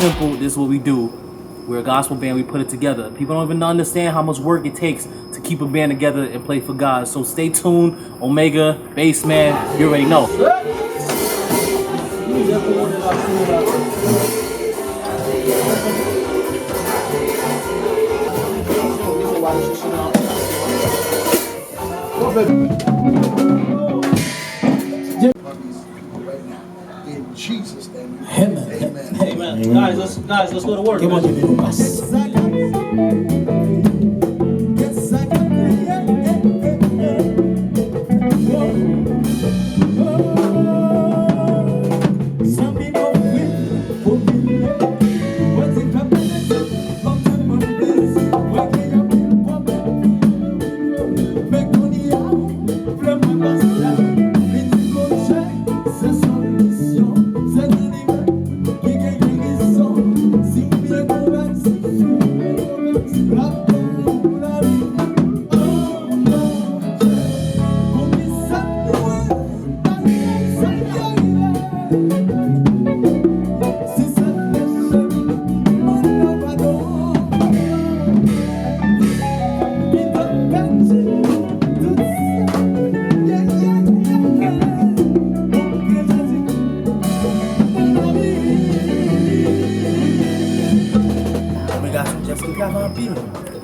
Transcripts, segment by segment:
simple. This is what we do. We're a gospel band. We put it together. People don't even understand how much work it takes to keep a band together and play for God. So stay tuned. Omega, bass man, you already know. In Jesus' name. Amen. Amen. Amen. Guys, let's go to work. Come on, give me the pass.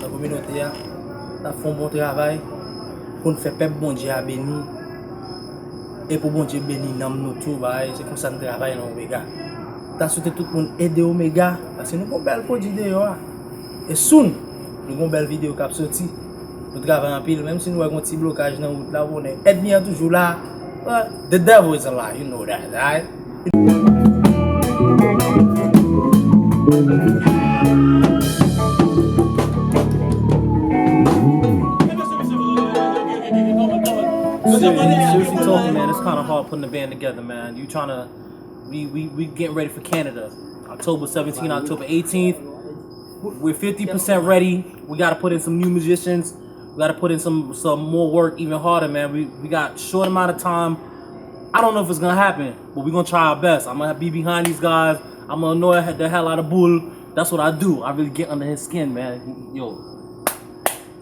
La communauté a fait un bon travail pour nous faire peuple bon Dieu à béni et pour bon Dieu béni dans nous tout c'est comme ça nous travaillons dans Omega. T'as souhaité tout le monde aider Omega parce que nous avons une belle produit et soon nous avons une belle vidéo qui a sorti. Nous travaillons en pile même si nous avons un petit blocage dans la route là on est aide toujours là. The devil is a lie, you know that, right? Seriously talking, man, it's kind of hard putting the band together, man. You trying to, we getting ready for Canada, October 17th, October 18th. We're 50% ready. We got to put in some new musicians. We got to put in some more work, even harder, man. We got short amount of time. I don't know if it's gonna happen, but we're gonna try our best. I'm gonna be behind these guys. I'm gonna annoy the hell out of Bull. That's what I do. I really get under his skin, man. Yo,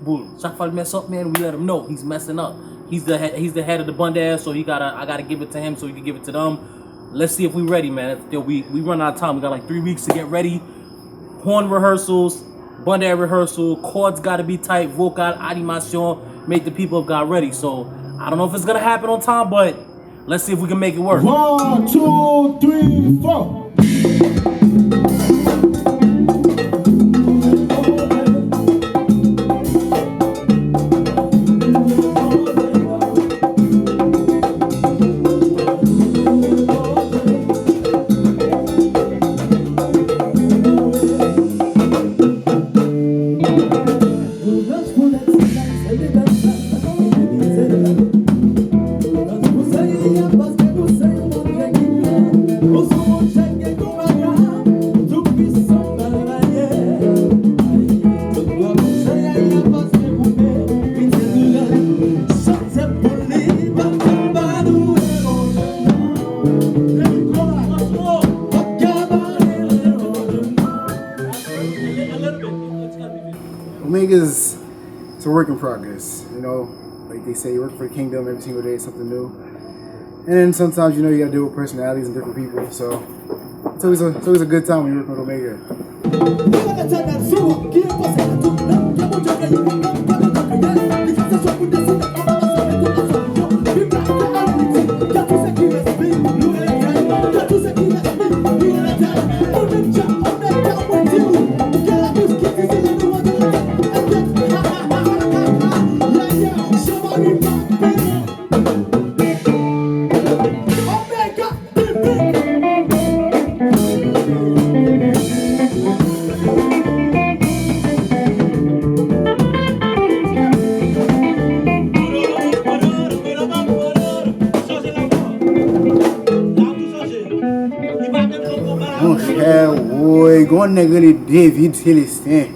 Bull. Chaque fois mess up, man, we let him know he's messing up. He's the head of the band, so I gotta give it to him so he can give it to them. Let's see if we ready, man. We run out of time. We got like 3 weeks to get ready. Horn rehearsals, band rehearsal, chords gotta be tight, vocal, animation, make the people of God ready. So I don't know if it's gonna happen on time, but let's see if we can make it work. 1, 2, 3, 4. Omega's, it's a work in progress, you know, like they say, you work for the kingdom every single day, something new. And then sometimes, you know, you gotta deal with personalities and different people, so it's always a good time when you work with Omega. Mon cher, oui, on nègre les David Célestin.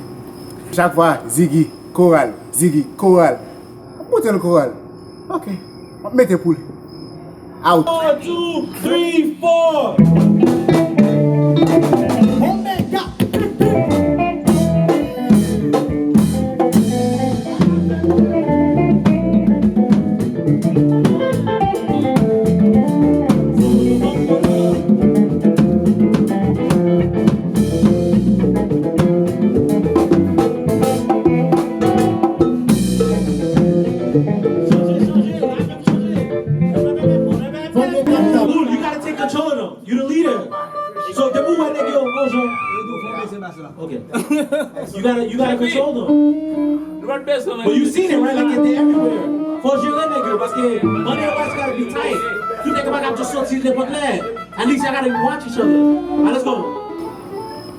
Chaque fois, Ziggy, chorale, Ziggy, chorale. Mettez le chorale. Ok, mettez pour lui. Out. 1, 2, 3, 4. You gotta take control of them. You the leader. So the move right there, okay. You gotta control them. But you seen it, right? Like they're everywhere. Faut gérer les gars, parce que money always gotta be tight. You think about just sortir les potes. At least I gotta watch each other. Alright, let's go.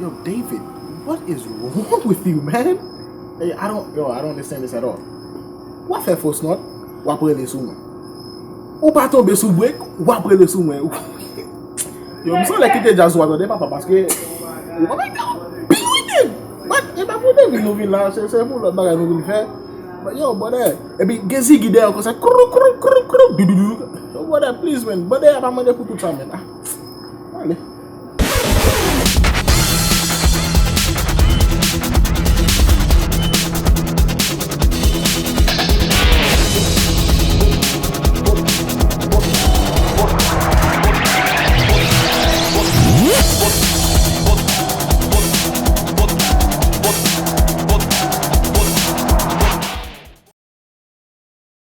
Yo, David, what is wrong with you, man? Hey, I don't understand this at all. What fait fausse note? Ou après les sous? Ou pas tomber sous break? Ou après les sous? Yo, me semble que t'es déjà joué attendez papa parce que what? Et pas pour des nous vient là, c'est pour le bagage nous faire. Yo, brother, et puis Gezi guide comme ça. Yo, brother, please man, brother, pas demander pour tout ça man. Allez.